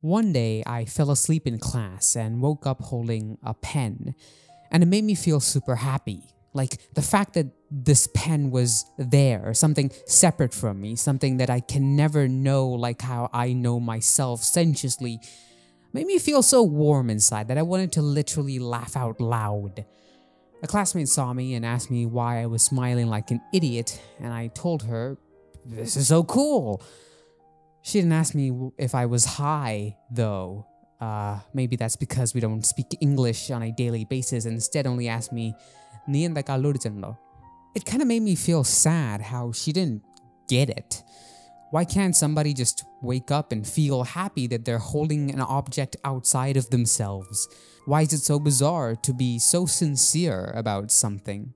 One day, I fell asleep in class and woke up holding a pen, and it made me feel super happy. Like the fact that this pen was there, something separate from me, something that I can never know like how I know myself sensuously, made me feel so warm inside that I wanted to literally laugh out loud. A classmate saw me and asked me why I was smiling like an idiot, and I told her, "This is so cool." She didn't ask me if I was high, though. Maybe that's because we don't speak English on a daily basis and instead only asked me, "Ni enda kalurichenlo." It kind of made me feel sad how she didn't get it. Why can't somebody just wake up and feel happy that they're holding an object outside of themselves? Why is it so bizarre to be so sincere about something?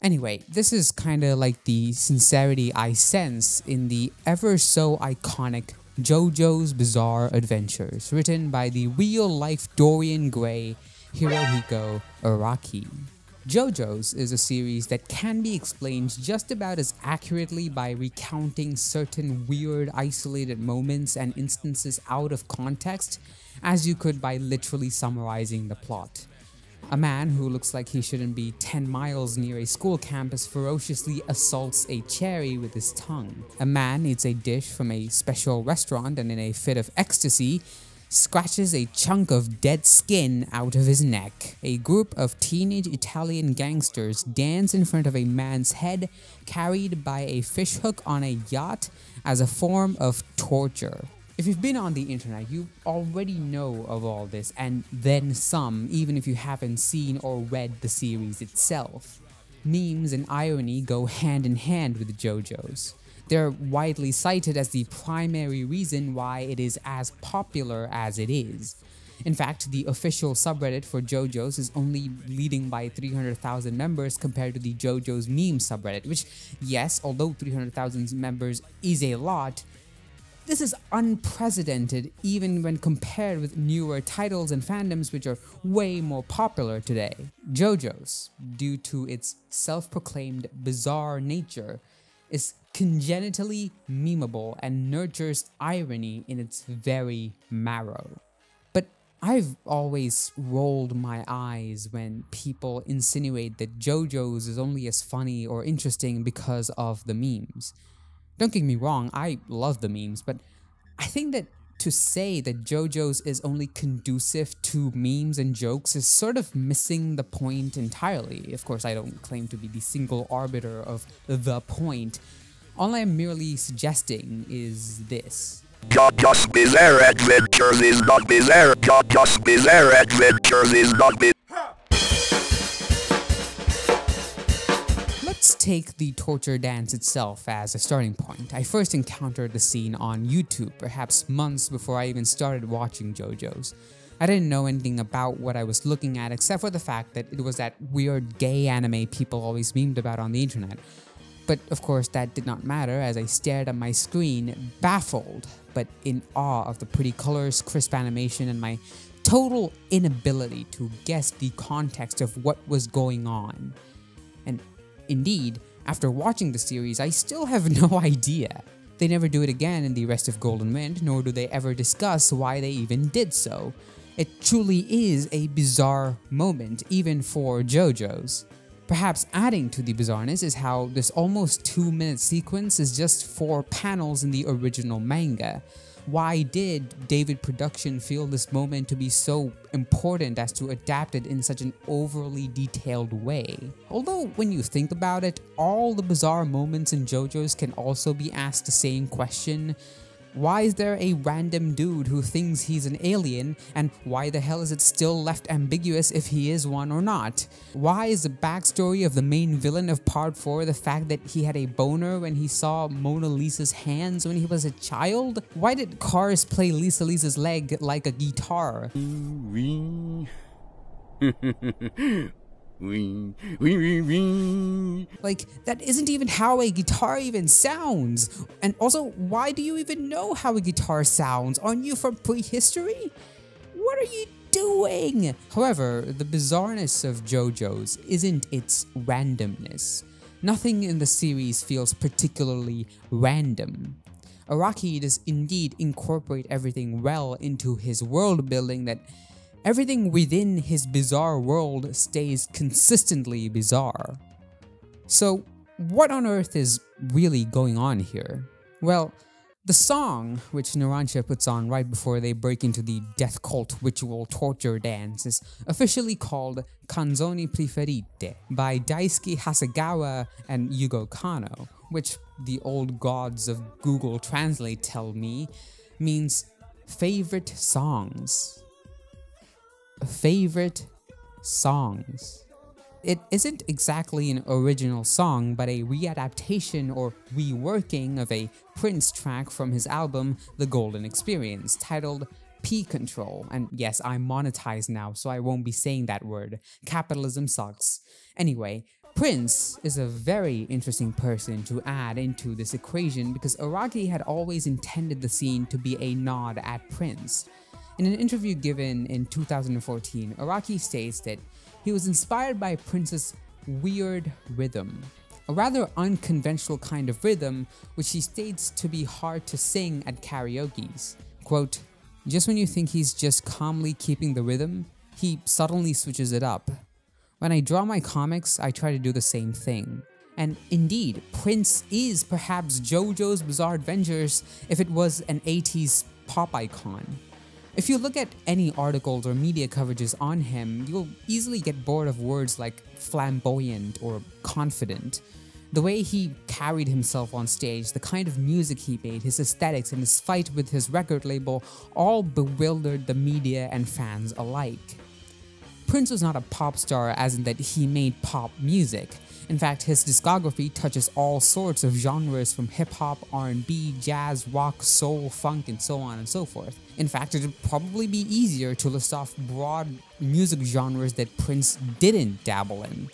Anyway, this is kinda like the sincerity I sense in the ever so iconic Jojo's Bizarre Adventures, written by the real-life Dorian Gray Hirohiko Araki. Jojo's is a series that can be explained just about as accurately by recounting certain weird, isolated moments and instances out of context as you could by literally summarizing the plot. A man who looks like he shouldn't be 10 miles near a school campus ferociously assaults a cherry with his tongue. A man eats a dish from a special restaurant and in a fit of ecstasy, scratches a chunk of dead skin out of his neck. A group of teenage Italian gangsters dance in front of a man's head carried by a fishhook on a yacht as a form of torture. If you've been on the internet, you already know of all this and then some, even if you haven't seen or read the series itself. Memes and irony go hand in hand with JoJo's. They're widely cited as the primary reason why it is as popular as it is. In fact, the official subreddit for JoJo's is only leading by 300,000 members compared to the JoJo's meme subreddit, which, yes, although 300,000 members is a lot, this is unprecedented even when compared with newer titles and fandoms which are way more popular today. JoJo's, due to its self-proclaimed bizarre nature, is congenitally memeable and nurtures irony in its very marrow. But I've always rolled my eyes when people insinuate that JoJo's is only as funny or interesting because of the memes. Don't get me wrong, I love the memes, but I think that to say that JoJo's is only conducive to memes and jokes is sort of missing the point entirely. Of course, I don't claim to be the single arbiter of the point. All I'm merely suggesting is this. JoJo's Bizarre Adventures is not bizarre. JoJo's Bizarre Adventures is not bizarre. Let's take the torture dance itself as a starting point. I first encountered the scene on YouTube, perhaps months before I even started watching JoJo's. I didn't know anything about what I was looking at except for the fact that it was that weird gay anime people always memed about on the internet. But of course that did not matter as I stared at my screen, baffled, but in awe of the pretty colors, crisp animation, and my total inability to guess the context of what was going on. And indeed, after watching the series, I still have no idea. They never do it again in the rest of Golden Wind, nor do they ever discuss why they even did so. It truly is a bizarre moment, even for JoJo's. Perhaps adding to the bizarreness is how this almost 2-minute sequence is just 4 panels in the original manga. Why did David Production feel this moment to be so important as to adapt it in such an overly detailed way? Although when you think about it, all the bizarre moments in JoJo's can also be asked the same question. Why is there a random dude who thinks he's an alien, and why the hell is it still left ambiguous if he is one or not? Why is the backstory of the main villain of Part 4 the fact that he had a boner when he saw Mona Lisa's hands when he was a child? Why did Cars play Lisa Lisa's leg like a guitar? Like, that isn't even how a guitar even sounds. And also, why do you even know how a guitar sounds? Aren't you from prehistory? What are you doing? However, the bizarreness of JoJo's isn't its randomness. Nothing in the series feels particularly random. Araki does indeed incorporate everything well into his world building, that everything within his bizarre world stays consistently bizarre. So, what on earth is really going on here? Well, the song, which Narancia puts on right before they break into the death cult ritual torture dance, is officially called Canzoni Preferite by Daisuke Hasegawa and Yugo Kano, which the old gods of Google Translate tell me means favorite songs. Favorite songs. It isn't exactly an original song, but a readaptation or reworking of a Prince track from his album The Golden Experience, titled P Control. And yes, I'm monetized now, so I won't be saying that word. Capitalism sucks. Anyway, Prince is a very interesting person to add into this equation because Araki had always intended the scene to be a nod at Prince. In an interview given in 2014, Araki states that he was inspired by Prince's weird rhythm, a rather unconventional kind of rhythm which he states to be hard to sing at karaoke's. Quote, "Just when you think he's just calmly keeping the rhythm, he suddenly switches it up. When I draw my comics, I try to do the same thing." And indeed, Prince is perhaps JoJo's Bizarre Adventures if it was an 80s pop icon. If you look at any articles or media coverages on him, you'll easily get bored of words like flamboyant or confident. The way he carried himself on stage, the kind of music he made, his aesthetics, and his fight with his record label all bewildered the media and fans alike. Prince was not a pop star as in that he made pop music. In fact, his discography touches all sorts of genres from hip-hop, R&B, jazz, rock, soul, funk, and so on and so forth. In fact, it would probably be easier to list off broad music genres that Prince didn't dabble in.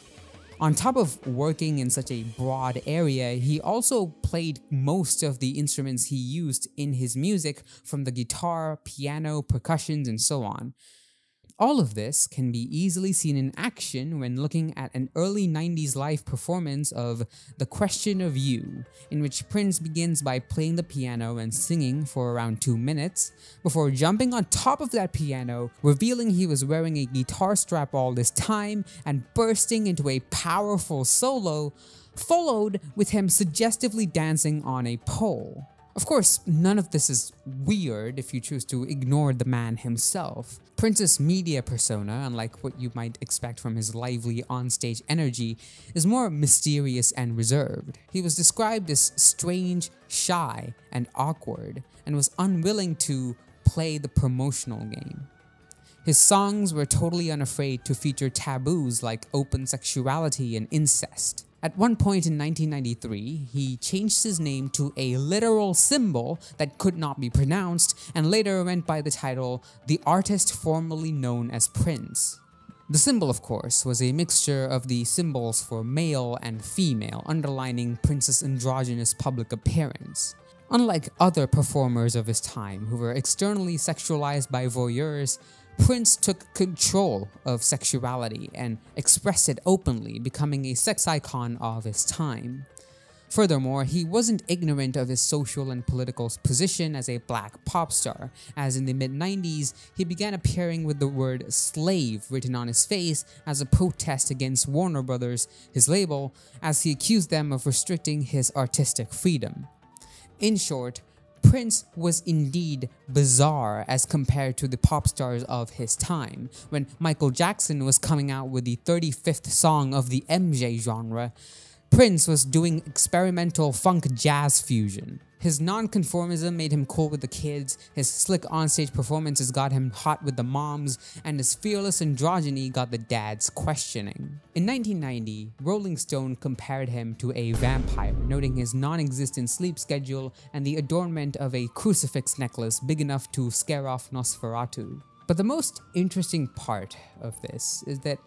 On top of working in such a broad area, he also played most of the instruments he used in his music, from the guitar, piano, percussions, and so on. All of this can be easily seen in action when looking at an early 90s live performance of The Question of You, in which Prince begins by playing the piano and singing for around 2 minutes, before jumping on top of that piano, revealing he was wearing a guitar strap all this time, and bursting into a powerful solo, followed with him suggestively dancing on a pole. Of course, none of this is weird if you choose to ignore the man himself. Prince's media persona, unlike what you might expect from his lively onstage energy, is more mysterious and reserved. He was described as strange, shy, and awkward, and was unwilling to play the promotional game. His songs were totally unafraid to feature taboos like open sexuality and incest. At one point in 1993, he changed his name to a literal symbol that could not be pronounced, and later went by the title The Artist Formerly Known as Prince. The symbol, of course, was a mixture of the symbols for male and female, underlining Prince's androgynous public appearance. Unlike other performers of his time who were externally sexualized by voyeurs, Prince took control of sexuality and expressed it openly, becoming a sex icon of his time. Furthermore, he wasn't ignorant of his social and political position as a black pop star, as in the mid-90s, he began appearing with the word slave written on his face as a protest against Warner Brothers, his label, as he accused them of restricting his artistic freedom. In short, Prince was indeed bizarre as compared to the pop stars of his time. When Michael Jackson was coming out with the 35th song of the MJ genre, Prince was doing experimental funk jazz fusion. His non-conformism made him cool with the kids, his slick onstage performances got him hot with the moms, and his fearless androgyny got the dads questioning. In 1990, Rolling Stone compared him to a vampire, noting his non-existent sleep schedule and the adornment of a crucifix necklace big enough to scare off Nosferatu. But the most interesting part of this is that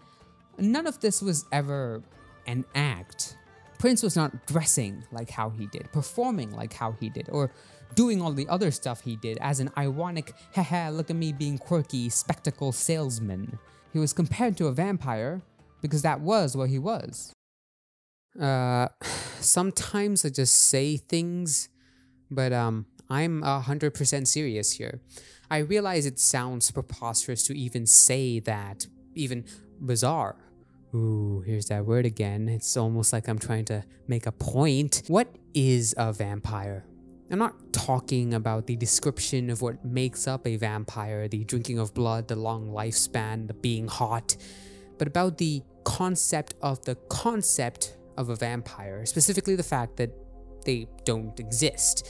none of this was ever an act. Prince was not dressing like how he did, performing like how he did, or doing all the other stuff he did as an ironic, haha, look at me being quirky, spectacle salesman. He was compared to a vampire because that was what he was. Sometimes I just say things, but I'm 100% serious here. I realize it sounds preposterous to even say that, even bizarre. Ooh, here's that word again. It's almost like I'm trying to make a point. What is a vampire? I'm not talking about the description of what makes up a vampire, the drinking of blood, the long lifespan, the being hot, but about the concept of a vampire, specifically the fact that they don't exist.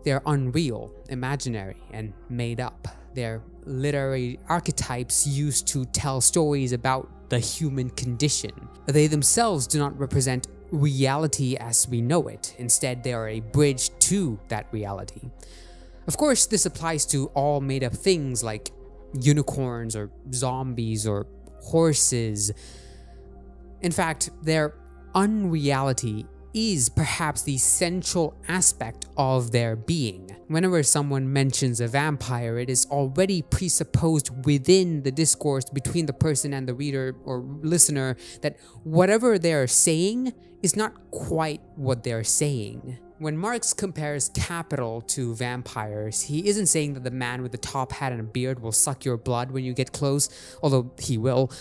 They're unreal, imaginary, and made up. They're literary archetypes used to tell stories about the human condition. They themselves do not represent reality as we know it. Instead, they are a bridge to that reality. Of course, this applies to all made-up things like unicorns or zombies or horses. In fact, their unreality is perhaps the central aspect of their being. Whenever someone mentions a vampire, it is already presupposed within the discourse between the person and the reader or listener that whatever they're saying is not quite what they're saying. When Marx compares capital to vampires, he isn't saying that the man with the top hat and a beard will suck your blood when you get close, although he will,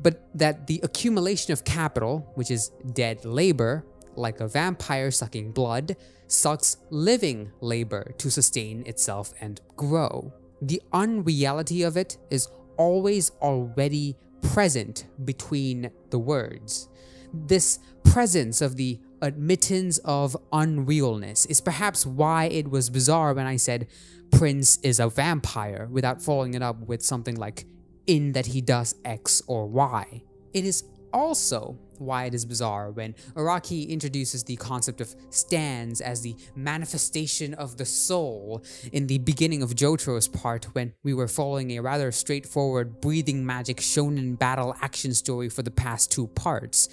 but that the accumulation of capital, which is dead labor, like a vampire sucking blood, sucks living labor to sustain itself and grow. The unreality of it is always already present between the words. This presence of the admittance of unrealness is perhaps why it was bizarre when I said Prince is a vampire without following it up with something like in that he does X or Y. It is also why it is bizarre when Araki introduces the concept of stands as the manifestation of the soul in the beginning of Jojo's part when we were following a rather straightforward breathing magic shonen battle action story for the past 2 parts.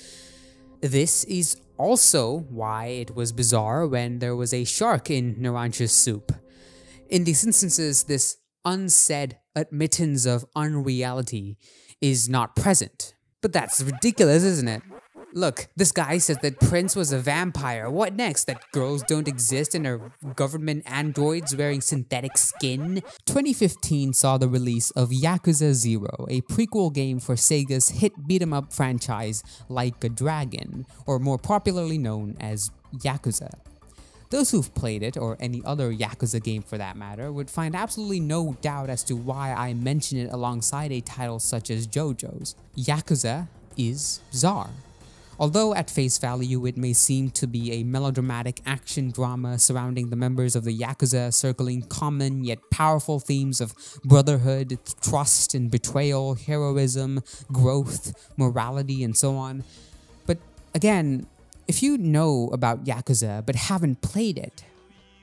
This is also why it was bizarre when there was a shark in Naranja's soup. In these instances, this unsaid admittance of unreality is not present. But that's ridiculous, isn't it? Look, this guy says that Prince was a vampire. What next? That girls don't exist and are government androids wearing synthetic skin? 2015 saw the release of Yakuza 0, a prequel game for Sega's hit beat-em-up franchise Like a Dragon, or more popularly known as Yakuza. Those who've played it, or any other Yakuza game for that matter, would find absolutely no doubt as to why I mention it alongside a title such as Jojo's. Yakuza is bizarre. Although at face value it may seem to be a melodramatic action drama surrounding the members of the Yakuza circling common yet powerful themes of brotherhood, trust and betrayal, heroism, growth, morality, and so on. But again, if you know about Yakuza but haven't played it,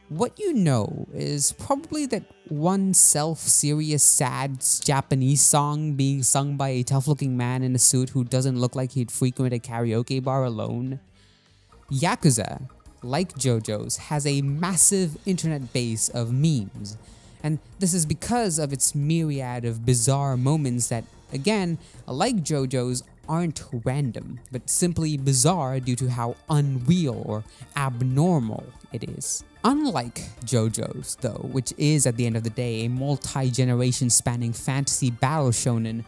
what you know is probably that one self-serious, sad Japanese song being sung by a tough-looking man in a suit who doesn't look like he'd frequent a karaoke bar alone. Yakuza, like Jojo's, has a massive internet base of memes, and this is because of its myriad of bizarre moments that, again, like Jojo's, aren't random, but simply bizarre due to how unreal or abnormal it is. Unlike Jojo's, though, which is at the end of the day a multi-generation spanning fantasy battle shonen,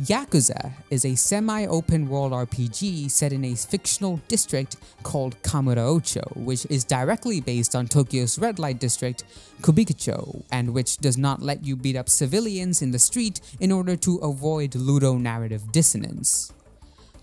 Yakuza is a semi-open world RPG set in a fictional district called Kamurocho, which is directly based on Tokyo's red light district, Kubikicho, and which does not let you beat up civilians in the street in order to avoid ludonarrative dissonance.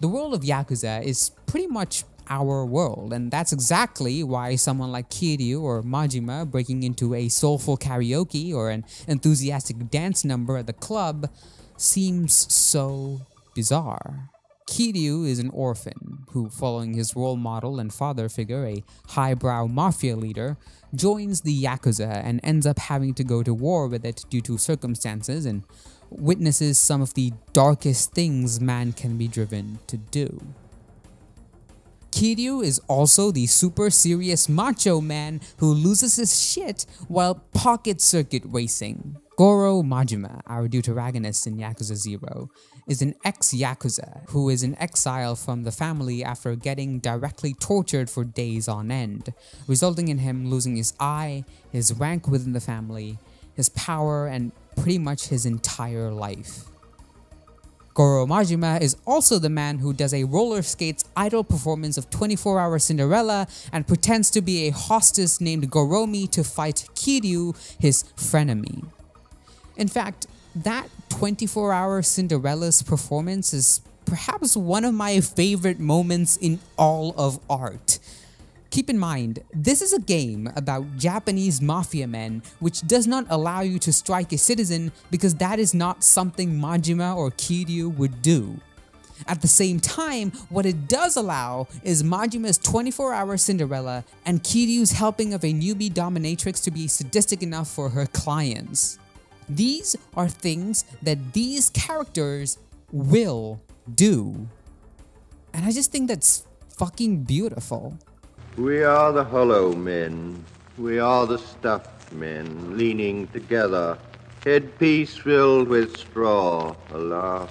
The world of Yakuza is pretty much our world, and that's exactly why someone like Kiryu or Majima breaking into a soulful karaoke or an enthusiastic dance number at the club seems so bizarre. Kiryu is an orphan who, following his role model and father figure, a highbrow mafia leader, joins the Yakuza and ends up having to go to war with it due to circumstances and witnesses some of the darkest things man can be driven to do. Kiryu is also the super serious macho man who loses his shit while pocket circuit racing. Goro Majima, our deuteragonist in Yakuza 0, is an ex-Yakuza who is in exile from the family after getting directly tortured for days on end, resulting in him losing his eye, his rank within the family, his power, and pretty much his entire life. Goro Majima is also the man who does a roller skates idol performance of 24-Hour Cinderella and pretends to be a hostess named Goromi to fight Kiryu, his frenemy. In fact, that 24-Hour Cinderella's performance is perhaps one of my favorite moments in all of art. Keep in mind, this is a game about Japanese mafia men which does not allow you to strike a citizen because that is not something Majima or Kiryu would do. At the same time, what it does allow is Majima's 24-Hour Cinderella and Kiryu's helping of a newbie dominatrix to be sadistic enough for her clients. These are things that these characters will do. And I just think that's fucking beautiful. We are the hollow men. We are the stuffed men, leaning together, headpiece filled with straw, alas.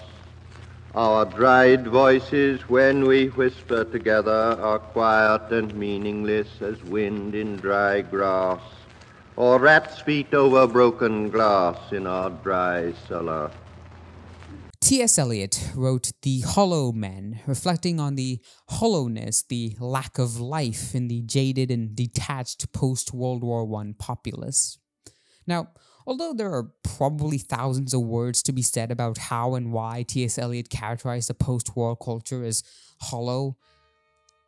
Our dried voices, when we whisper together, are quiet and meaningless as wind in dry grass, or rat's feet over broken glass in our dry cellar. T.S. Eliot wrote The Hollow Men, reflecting on the hollowness, the lack of life in the jaded and detached post-World War I populace. Now, although there are probably thousands of words to be said about how and why T.S. Eliot characterized the post-war culture as hollow,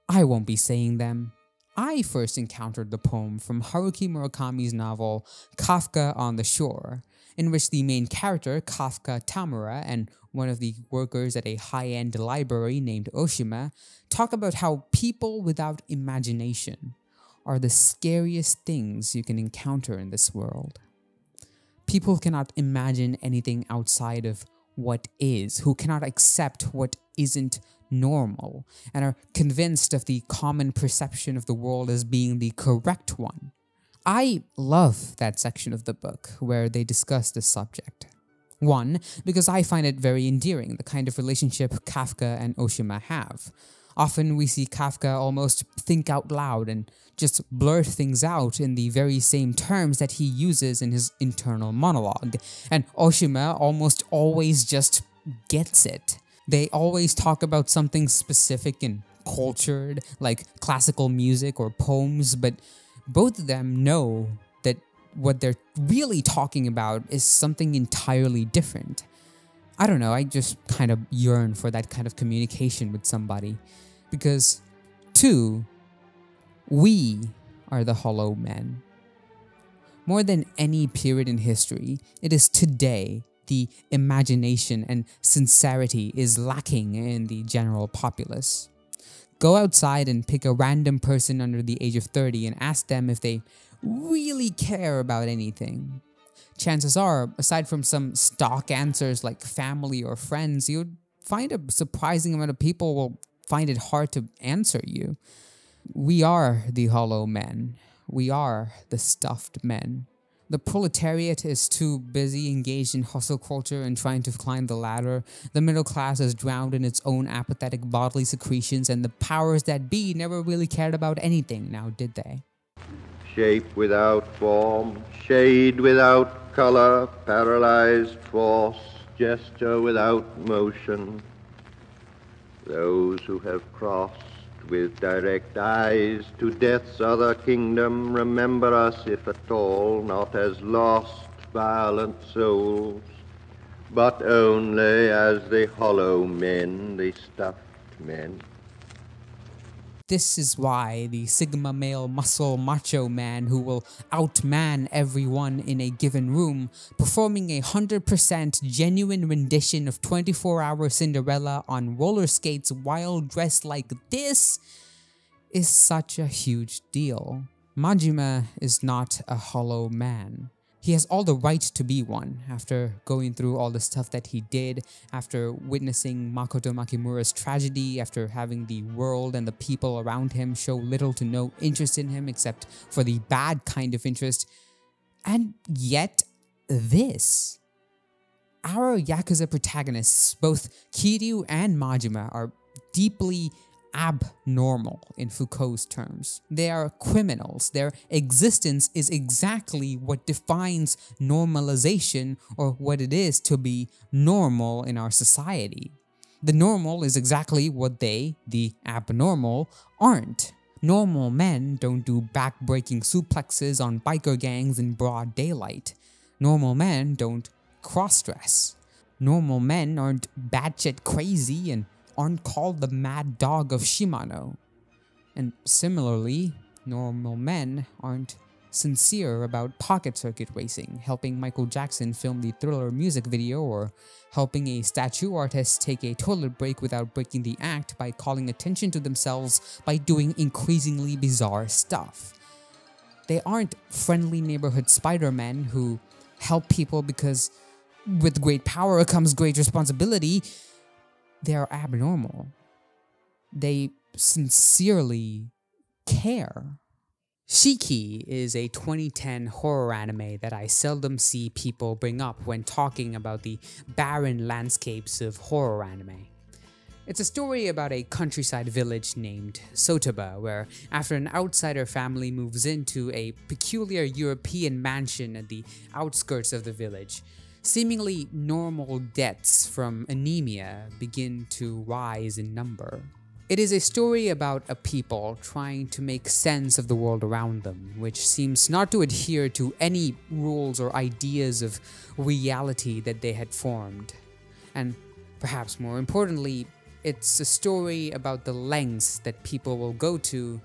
I won't be saying them. I first encountered the poem from Haruki Murakami's novel Kafka on the Shore, in which the main character, Kafka Tamura, and one of the workers at a high-end library named Oshima, talk about how people without imagination are the scariest things you can encounter in this world. People cannot imagine anything outside of what is, who cannot accept what isn't normal, and are convinced of the common perception of the world as being the correct one. I love that section of the book where they discuss this subject. One, because I find it very endearing, the kind of relationship Kafka and Oshima have. Often we see Kafka almost think out loud and just blurt things out in the very same terms that he uses in his internal monologue, and Oshima almost always just gets it. They always talk about something specific and cultured, like classical music or poems, but both of them know that what they're really talking about is something entirely different. I don't know, I just kind of yearn for that kind of communication with somebody. Because, two, we are the hollow men. More than any period in history, it is today the imagination and sincerity is lacking in the general populace. Go outside and pick a random person under the age of 30 and ask them if they really care about anything. Chances are, aside from some stock answers like family or friends, you'd find a surprising amount of people will find it hard to answer you. We are the hollow men. We are the stuffed men. The proletariat is too busy engaged in hustle culture and trying to climb the ladder. The middle class is drowned in its own apathetic bodily secretions, and the powers that be never really cared about anything, now did they? Shape without form, shade without color, paralyzed force, gesture without motion. Those who have crossed with direct eyes to death's other kingdom remember us, if at all, not as lost, violent souls, but only as the hollow men, the stuffed men. This is why the Sigma male muscle macho man who will outman everyone in a given room, performing 100% genuine rendition of 24-Hour Cinderella on roller skates while dressed like this, is such a huge deal. Majima is not a hollow man. He has all the right to be one, after going through all the stuff that he did, after witnessing Makoto Makimura's tragedy, after having the world and the people around him show little to no interest in him except for the bad kind of interest. And yet, this. Our Yakuza protagonists, both Kiryu and Majima, are deeply abnormal in Foucault's terms. They are criminals. Their existence is exactly what defines normalization, or what it is to be normal in our society. The normal is exactly what they, the abnormal, aren't. Normal men don't do back-breaking suplexes on biker gangs in broad daylight. Normal men don't cross-dress. Normal men aren't batshit crazy and aren't called the mad dog of Shimano. And similarly, normal men aren't sincere about pocket circuit racing, helping Michael Jackson film the Thriller music video, or helping a statue artist take a toilet break without breaking the act by calling attention to themselves by doing increasingly bizarre stuff. They aren't friendly neighborhood Spider-Men who help people because with great power comes great responsibility. They are abnormal. They sincerely care. Shiki is a 2010 horror anime that I seldom see people bring up when talking about the barren landscapes of horror anime. It's a story about a countryside village named Sotoba, where after an outsider family moves into a peculiar European mansion at the outskirts of the village, seemingly normal deaths from anemia begin to rise in number. It is a story about a people trying to make sense of the world around them, which seems not to adhere to any rules or ideas of reality that they had formed. And perhaps more importantly, it's a story about the lengths that people will go to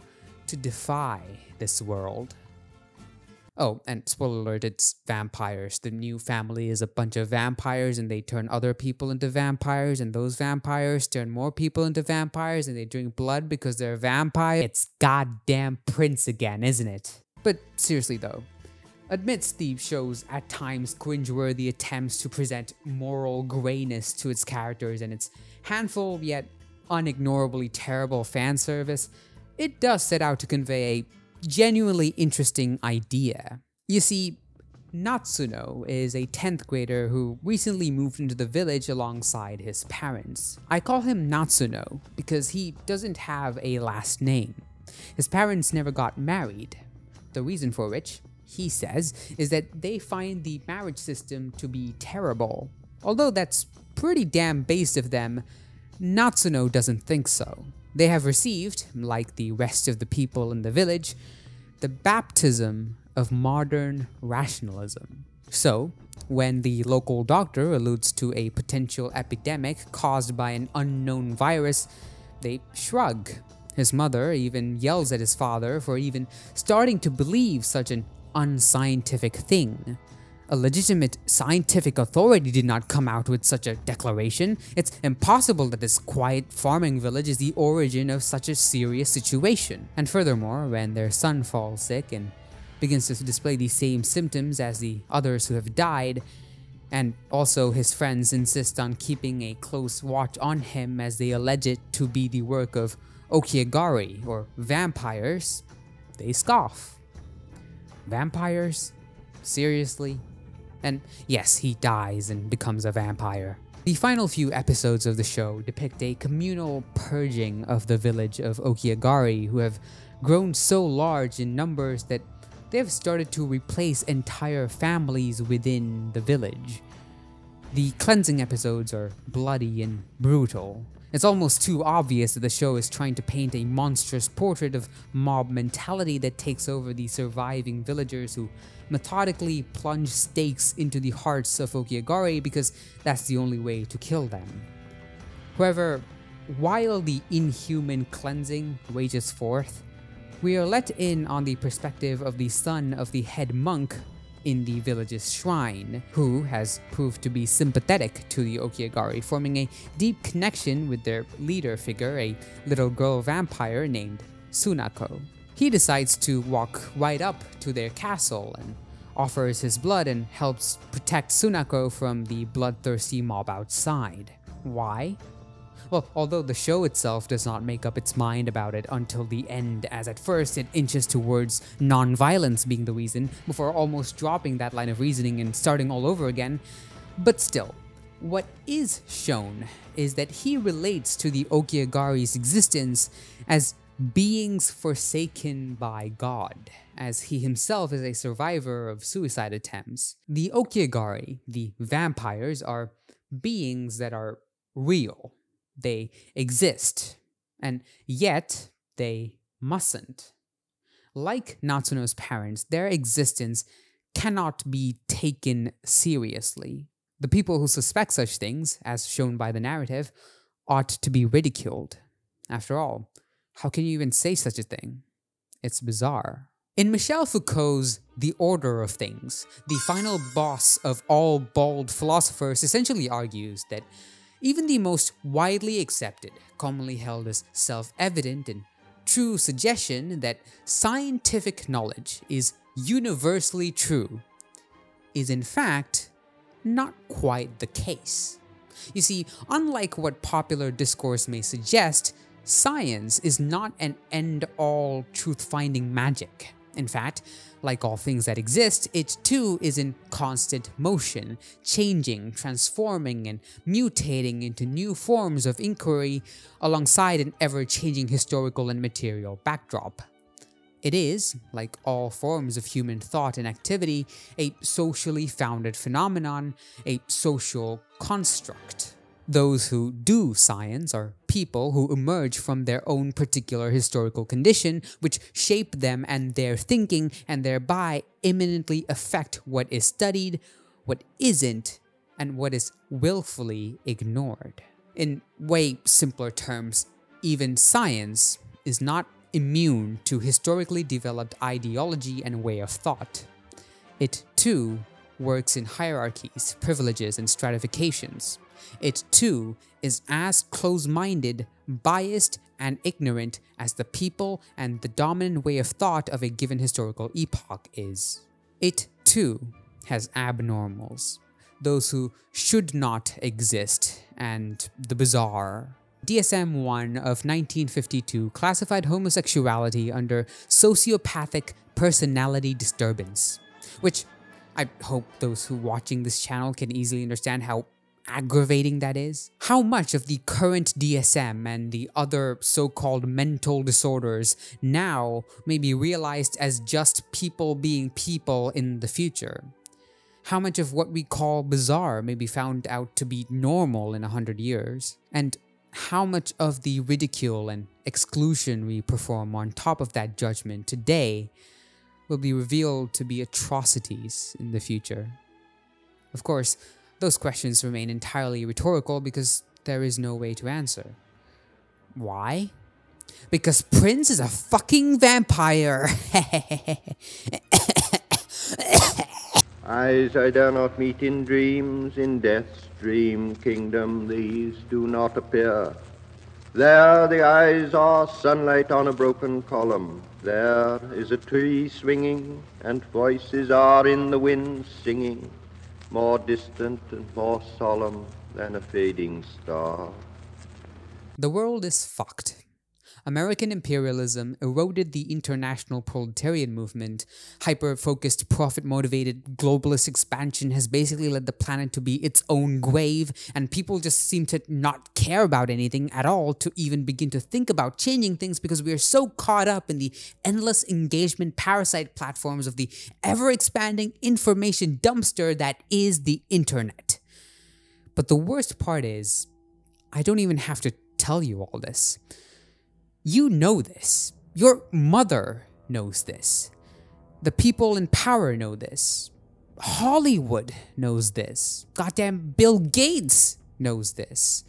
defy this world. Oh, and spoiler alert, it's vampires. The new family is a bunch of vampires, and they turn other people into vampires, and those vampires turn more people into vampires, and they drink blood because they're vampires. It's goddamn Prince again, isn't it? But seriously though, amidst the show's at times cringeworthy attempts to present moral grayness to its characters and its handful yet unignorably terrible fan service, it does set out to convey a genuinely interesting idea. You see, Natsuno is a 10th grader who recently moved into the village alongside his parents. I call him Natsuno because he doesn't have a last name. His parents never got married. The reason for which, he says, is that they find the marriage system to be terrible. Although that's pretty damn based of them, Natsuno doesn't think so. They have received, like the rest of the people in the village, the baptism of modern rationalism. So, when the local doctor alludes to a potential epidemic caused by an unknown virus, they shrug. His mother even yells at his father for even starting to believe such an unscientific thing. A legitimate scientific authority did not come out with such a declaration. It's impossible that this quiet farming village is the origin of such a serious situation. And furthermore, when their son falls sick and begins to display the same symptoms as the others who have died, and also his friends insist on keeping a close watch on him as they allege it to be the work of Okiagari, or vampires, they scoff. Vampires? Seriously? And yes, he dies and becomes a vampire. The final few episodes of the show depict a communal purging of the village of Okiagari, who have grown so large in numbers that they have started to replace entire families within the village. The cleansing episodes are bloody and brutal. It's almost too obvious that the show is trying to paint a monstrous portrait of mob mentality that takes over the surviving villagers who methodically plunge stakes into the hearts of Okiagari because that's the only way to kill them. However, while the inhuman cleansing rages forth, we are let in on the perspective of the son of the head monk in the village's shrine, who has proved to be sympathetic to the Okiagari, forming a deep connection with their leader figure, a little girl vampire named Sunako. He decides to walk right up to their castle and offers his blood and helps protect Sunako from the bloodthirsty mob outside. Why? Well, although the show itself does not make up its mind about it until the end, as at first it inches towards non-violence being the reason, before almost dropping that line of reasoning and starting all over again. But still, what is shown is that he relates to the Okiagari's existence as beings forsaken by God, as he himself is a survivor of suicide attempts. The Okiagari, the vampires, are beings that are real. They exist, and yet they mustn't. Like Natsuno's parents, their existence cannot be taken seriously. The people who suspect such things, as shown by the narrative, ought to be ridiculed. After all, how can you even say such a thing? It's bizarre. In Michel Foucault's The Order of Things, the final boss of all bald philosophers essentially argues that even the most widely accepted, commonly held as self-evident and true suggestion that scientific knowledge is universally true is in fact not quite the case. You see, unlike what popular discourse may suggest, science is not an end-all truth-finding magic. In fact, like all things that exist, it too is in constant motion, changing, transforming, and mutating into new forms of inquiry alongside an ever-changing historical and material backdrop. It is, like all forms of human thought and activity, a socially founded phenomenon, a social construct. Those who do science are people who emerge from their own particular historical condition, which shape them and their thinking, and thereby imminently affect what is studied, what isn't, and what is willfully ignored. In way simpler terms, even science is not immune to historically developed ideology and way of thought. It too works in hierarchies, privileges, and stratifications. It too is as close-minded, biased, and ignorant as the people and the dominant way of thought of a given historical epoch is. It too has abnormals, those who should not exist, and the bizarre. DSM-1 of 1952 classified homosexuality under sociopathic personality disturbance, which I hope those who watching this channel can easily understand how aggravating that is. How much of the current DSM and the other so-called mental disorders now may be realized as just people being people in the future? How much of what we call bizarre may be found out to be normal in 100 years? And how much of the ridicule and exclusion we perform on top of that judgment today will be revealed to be atrocities in the future? Of course, those questions remain entirely rhetorical because there is no way to answer. Why? Because Prince is a fucking vampire! Eyes I dare not meet in dreams, in death's dream kingdom these do not appear. There the eyes are sunlight on a broken column. There is a tree swinging, and voices are in the wind singing, more distant and more solemn than a fading star. The world is fucked. American imperialism eroded the international proletarian movement. Hyper-focused, profit-motivated globalist expansion has basically led the planet to be its own grave, and people just seem to not care about anything at all to even begin to think about changing things because we are so caught up in the endless engagement parasite platforms of the ever-expanding information dumpster that is the internet. But the worst part is, I don't even have to tell you all this. You know this. Your mother knows this. The people in power know this. Hollywood knows this. Goddamn Bill Gates knows this.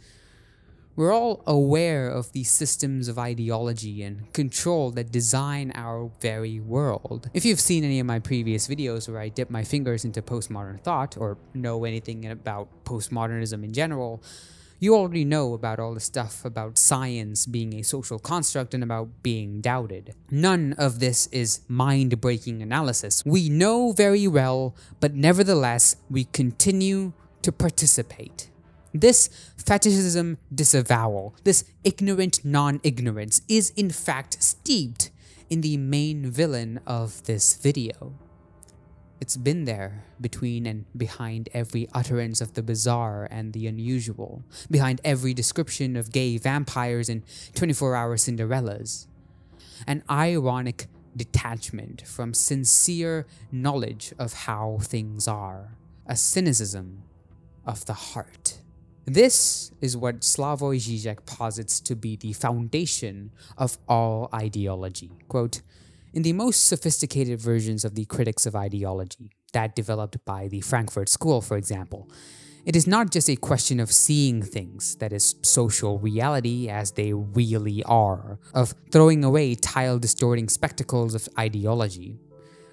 We're all aware of the systems of ideology and control that design our very world. If you've seen any of my previous videos where I dip my fingers into postmodern thought, or know anything about postmodernism in general, you already know about all the stuff about science being a social construct and about being doubted. None of this is mind-breaking analysis. We know very well, but nevertheless, we continue to participate. This fetishism disavowal, this ignorant non-ignorance, is in fact steeped in the main villain of this video. It's been there between and behind every utterance of the bizarre and the unusual, behind every description of gay vampires and 24-hour Cinderellas. An ironic detachment from sincere knowledge of how things are, a cynicism of the heart. This is what Slavoj Zizek posits to be the foundation of all ideology. Quote, in the most sophisticated versions of the critics of ideology, that developed by the Frankfurt School, for example, it is not just a question of seeing things, that is, social reality as they really are, of throwing away tile-distorting spectacles of ideology.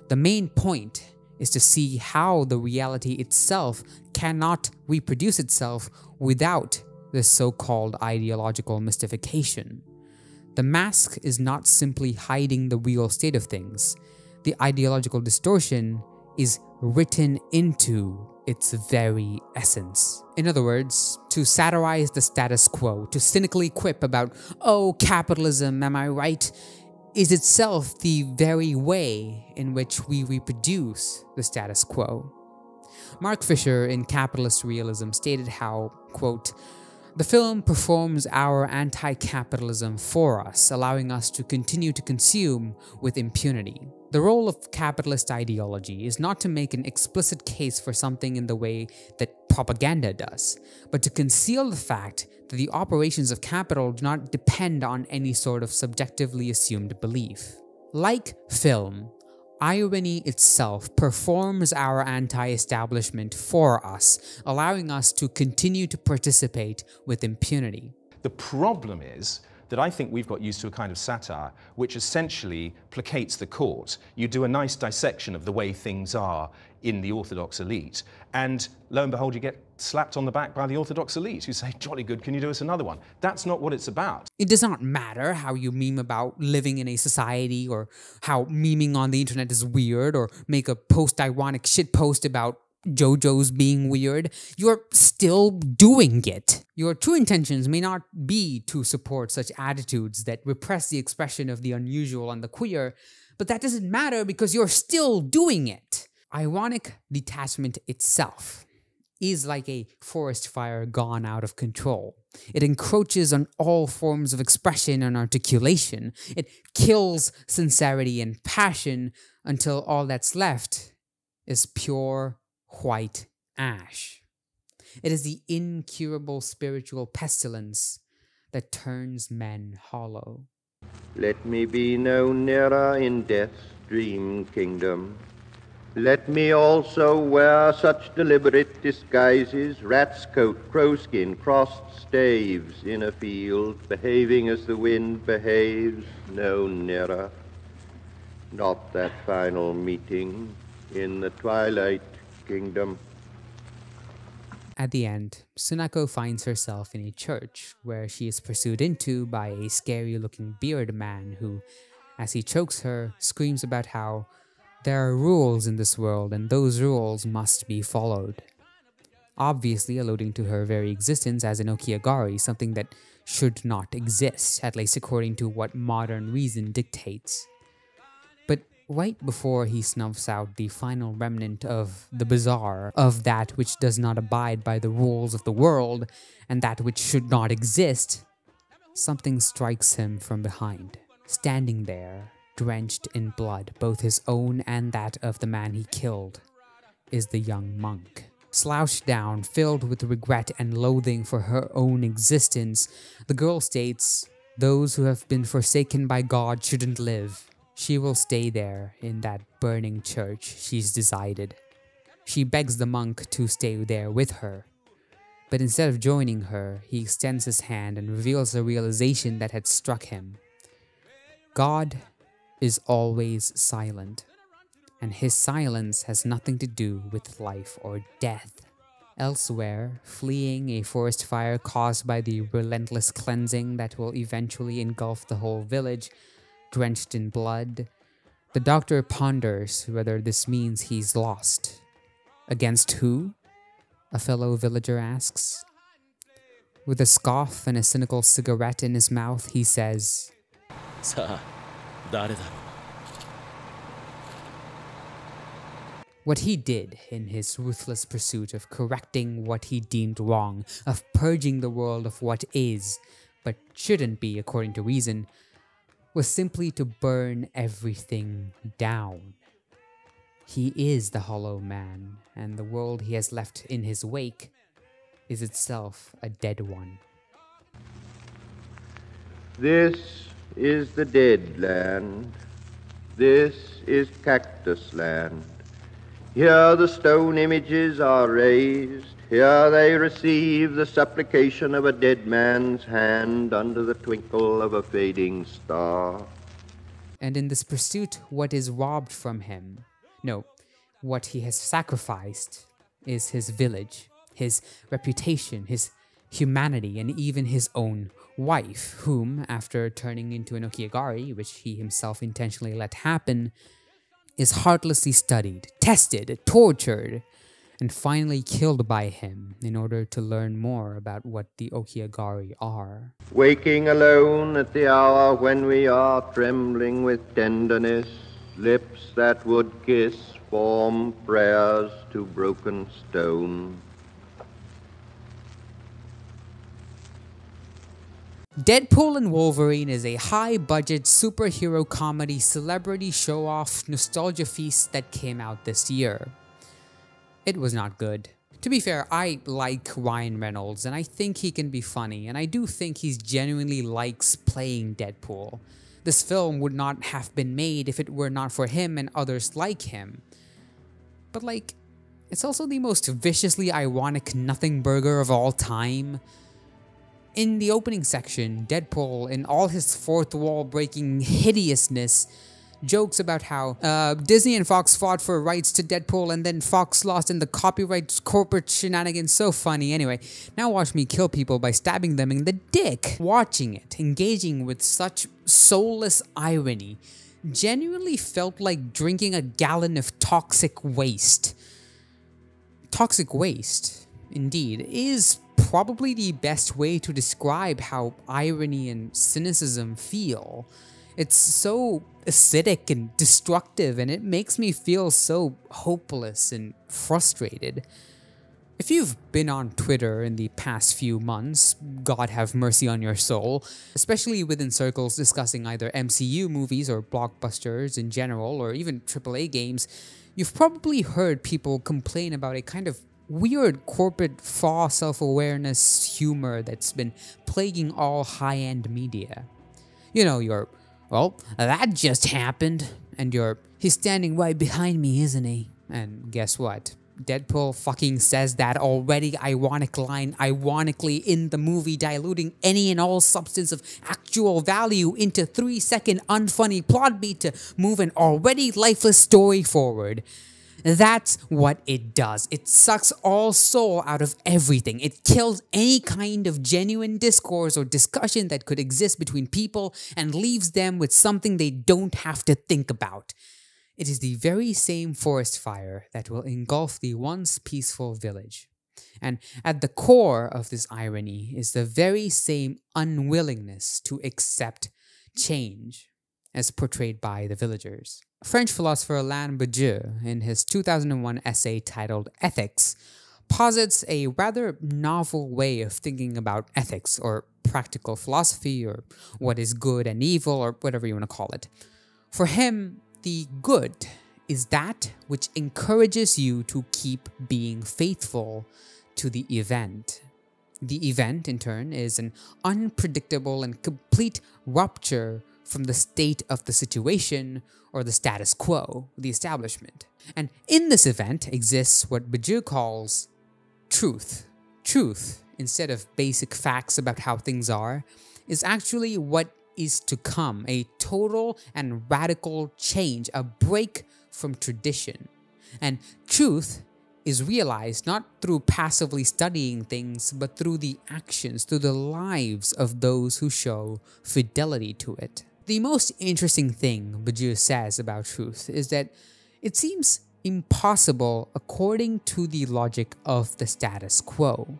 The main point is to see how the reality itself cannot reproduce itself without this so-called ideological mystification. The mask is not simply hiding the real state of things. The ideological distortion is written into its very essence. In other words, to satirize the status quo, to cynically quip about, oh, capitalism, am I right, is itself the very way in which we reproduce the status quo. Mark Fisher in Capitalist Realism stated how, quote, the film performs our anti-capitalism for us, allowing us to continue to consume with impunity. The role of capitalist ideology is not to make an explicit case for something in the way that propaganda does, but to conceal the fact that the operations of capital do not depend on any sort of subjectively assumed belief. Like film, irony itself performs our anti-establishment for us, allowing us to continue to participate with impunity. The problem is that I think we've got used to a kind of satire which essentially placates the court. You do a nice dissection of the way things are in the orthodox elite, and lo and behold, you get slapped on the back by the orthodox elite who say, jolly good, can you do us another one? That's not what it's about. It does not matter how you meme about living in a society, or how memeing on the internet is weird, or make a post-ironic shitpost about Jojo's being weird. You're still doing it. Your true intentions may not be to support such attitudes that repress the expression of the unusual and the queer, but that doesn't matter because you're still doing it. Ironic detachment itself is like a forest fire gone out of control. It encroaches on all forms of expression and articulation. It kills sincerity and passion until all that's left is pure white ash. It is the incurable spiritual pestilence that turns men hollow. Let me be no nearer in death's dream kingdom. Let me also wear such deliberate disguises, rat's coat, crowskin, crossed staves, in a field, behaving as the wind behaves, no nearer. Not that final meeting in the twilight kingdom. At the end, Sunako finds herself in a church where she is pursued into by a scary-looking bearded man who, as he chokes her, screams about how there are rules in this world and those rules must be followed. Obviously alluding to her very existence as an Okiagari, something that should not exist, at least according to what modern reason dictates. But right before he snuffs out the final remnant of the bizarre, of that which does not abide by the rules of the world, and that which should not exist, something strikes him from behind. Standing there, drenched in blood, both his own and that of the man he killed, is the young monk. Slouched down, filled with regret and loathing for her own existence, the girl states, those who have been forsaken by God shouldn't live. She will stay there in that burning church she's decided. She begs the monk to stay there with her. But instead of joining her, he extends his hand and reveals a realization that had struck him. God is always silent, and his silence has nothing to do with life or death. Elsewhere, fleeing a forest fire caused by the relentless cleansing that will eventually engulf the whole village, drenched in blood, the doctor ponders whether this means he's lost. Against who? A fellow villager asks. With a scoff and a cynical cigarette in his mouth, he says, さあ、誰だろう。 What he did in his ruthless pursuit of correcting what he deemed wrong, of purging the world of what is, but shouldn't be according to reason, was simply to burn everything down. He is the hollow man, and the world he has left in his wake is itself a dead one. This is the dead land. This is cactus land. Here the stone images are raised. Here they receive the supplication of a dead man's hand under the twinkle of a fading star. And in this pursuit, what is robbed from him, no, what he has sacrificed, is his village, his reputation, his humanity, and even his own wife, whom, after turning into an Okigari, which he himself intentionally let happen, is heartlessly studied, tested, tortured, and finally killed by him in order to learn more about what the Okigari are. Waking alone at the hour when we are trembling with tenderness, lips that would kiss form prayers to broken stone. Deadpool and Wolverine is a high-budget superhero comedy celebrity show-off nostalgia feast that came out this year. It was not good. To be fair, I like Ryan Reynolds and I think he can be funny, and I do think he genuinely likes playing Deadpool. This film would not have been made if it were not for him and others like him. But like, it's also the most viciously ironic nothing burger of all time. In the opening section, Deadpool, in all his fourth wall breaking hideousness, jokes about how Disney and Fox fought for rights to Deadpool and then Fox lost in the copyright corporate shenanigans. So funny. Anyway, now watch me kill people by stabbing them in the dick. Watching it, engaging with such soulless irony, genuinely felt like drinking a gallon of toxic waste. Toxic waste, indeed, is probably the best way to describe how irony and cynicism feel. It's so acidic and destructive, and it makes me feel so hopeless and frustrated. If you've been on Twitter in the past few months, God have mercy on your soul, especially within circles discussing either MCU movies or blockbusters in general, or even AAA games, you've probably heard people complain about a kind of weird corporate faux self-awareness humor that's been plaguing all high-end media. You know, your, well, that just happened, and your, he's standing right behind me, isn't he? And guess what? Deadpool fucking says that already ironic line ironically in the movie, diluting any and all substance of actual value into 3-second unfunny plot beat to move an already lifeless story forward. That's what it does. It sucks all soul out of everything. It kills any kind of genuine discourse or discussion that could exist between people and leaves them with something they don't have to think about. It is the very same forest fire that will engulf the once peaceful village. And at the core of this irony is the very same unwillingness to accept change, as portrayed by the villagers. French philosopher Alain, in his 2001 essay titled Ethics, posits a rather novel way of thinking about ethics, or practical philosophy, or what is good and evil, or whatever you want to call it. For him, the good is that which encourages you to keep being faithful to the event. The event, in turn, is an unpredictable and complete rupture from the state of the situation or the status quo, the establishment. And in this event exists what Badiou calls truth. Truth, instead of basic facts about how things are, is actually what is to come, a total and radical change, a break from tradition. And truth is realized not through passively studying things, but through the actions, through the lives of those who show fidelity to it. The most interesting thing Badiou says about truth is that it seems impossible according to the logic of the status quo.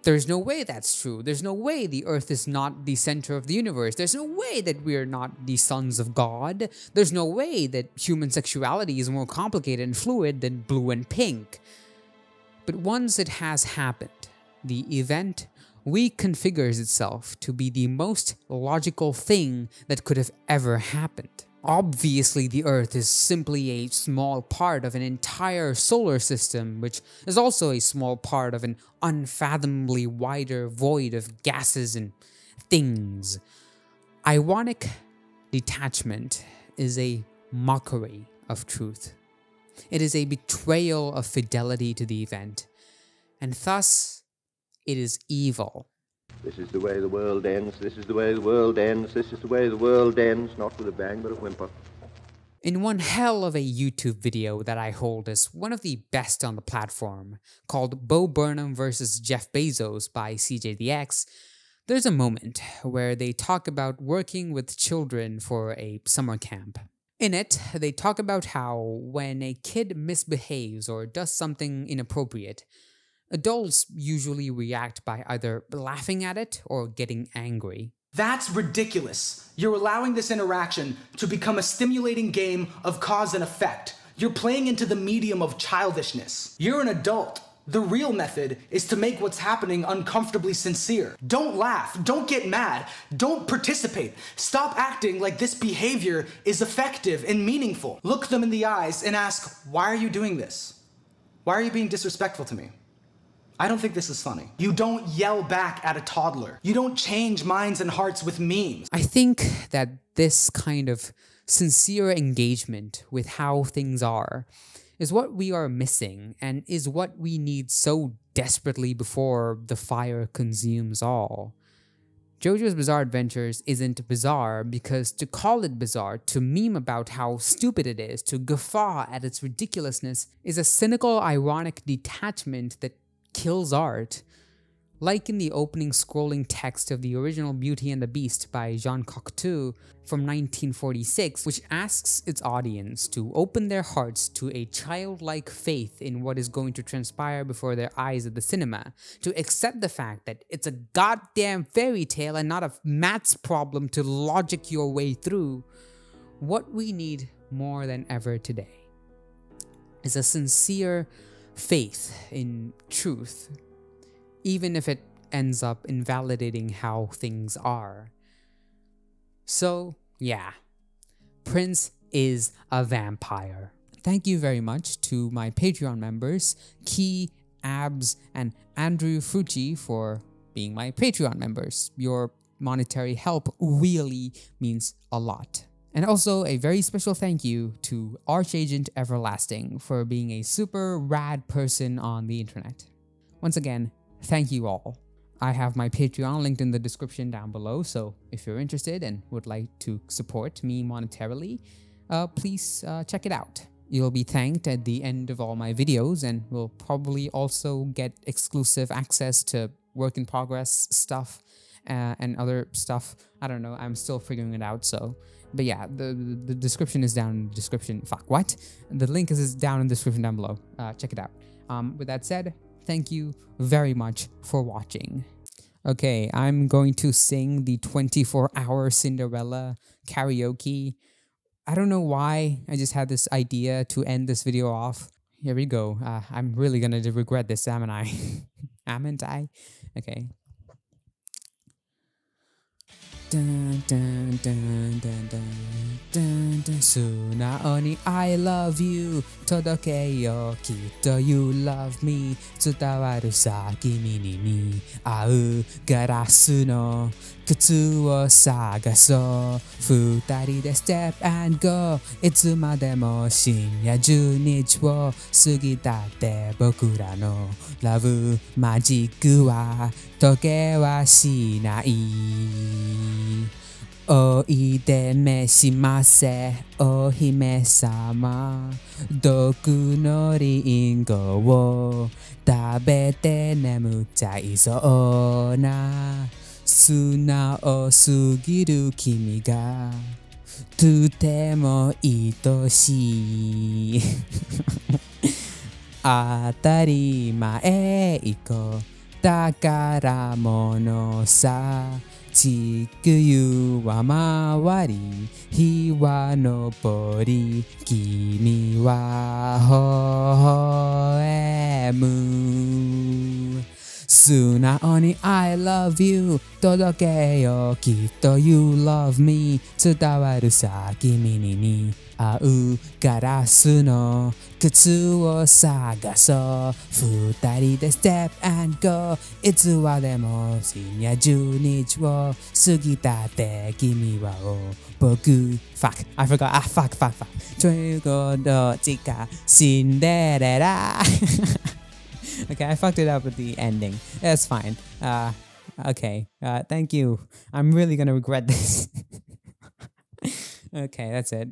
There's no way that's true. There's no way the earth is not the center of the universe. There's no way that we're not the sons of God. There's no way that human sexuality is more complicated and fluid than blue and pink. But once it has happened, the event reconfigures itself to be the most logical thing that could have ever happened. Obviously, the Earth is simply a small part of an entire solar system, which is also a small part of an unfathomably wider void of gases and things. Ironic detachment is a mockery of truth. It is a betrayal of fidelity to the event, and thus it is evil. This is the way the world ends, this is the way the world ends, this is the way the world ends, not with a bang but a whimper. In one hell of a YouTube video that I hold as one of the best on the platform, called Bo Burnham vs. Jeff Bezos by CJDX, there's a moment where they talk about working with children for a summer camp. In it, they talk about how when a kid misbehaves or does something inappropriate, adults usually react by either laughing at it or getting angry. That's ridiculous. You're allowing this interaction to become a stimulating game of cause and effect. You're playing into the medium of childishness. You're an adult. The real method is to make what's happening uncomfortably sincere. Don't laugh. Don't get mad. Don't participate. Stop acting like this behavior is effective and meaningful. Look them in the eyes and ask, why are you doing this? Why are you being disrespectful to me? I don't think this is funny. You don't yell back at a toddler. You don't change minds and hearts with memes. I think that this kind of sincere engagement with how things are is what we are missing and is what we need so desperately before the fire consumes all. JoJo's Bizarre Adventures isn't bizarre because to call it bizarre, to meme about how stupid it is, to guffaw at its ridiculousness is a cynical, ironic detachment that kills art. Like in the opening scrolling text of the original Beauty and the Beast by Jean Cocteau from 1946, which asks its audience to open their hearts to a childlike faith in what is going to transpire before their eyes at the cinema, to accept the fact that it's a goddamn fairy tale and not a maths problem to logic your way through. What we need more than ever today is a sincere faith in truth, even if it ends up invalidating how things are. So, yeah, Prince is a vampire. Thank you very much to my Patreon members, Key, Abs, and Andrew Frucci for being my Patreon members. Your monetary help really means a lot. And also a very special thank you to Archagent Everlasting for being a super rad person on the internet. Once again, thank you all. I have my Patreon linked in the description down below, so if you're interested and would like to support me monetarily, please check it out. You'll be thanked at the end of all my videos and will probably also get exclusive access to work in progress stuff and other stuff. I don't know, I'm still figuring it out, so... But yeah, the description is down in the description. Fuck, what? The link is down in the description down below. Check it out. With that said, thank you very much for watching. Okay, I'm going to sing the 24-hour Cinderella karaoke. I don't know why I just had this idea to end this video off. Here we go. I'm really gonna regret this, haven't I? Haven't I? Okay. Dun, dun, dun, dun, dun, dun, dun. Sunao ni I love you 届けよきっと You love me 伝わるさ君に見合うガラスの靴を探そう二人で Step and Go いつまでも深夜12日を過ぎたって僕らのラブマジックは時計はしないおいで召しませお姫様毒のリンゴを食べて眠っちゃいそうな素直すぎる君がとても愛しい当たり前行こう宝物さ地球は回り日は昇り君は微笑む素直に I love you 届けよきっと You love me 伝わるさ君に似合うガラスの靴を探そう二人で Step and Go いつはでも深夜12日を過ぎたって君は僕 Fuck I forgot fuck ということちかシンデレラOkay, I fucked it up with the ending. That's fine. Okay. Thank you. I'm really gonna regret this. Okay, that's it.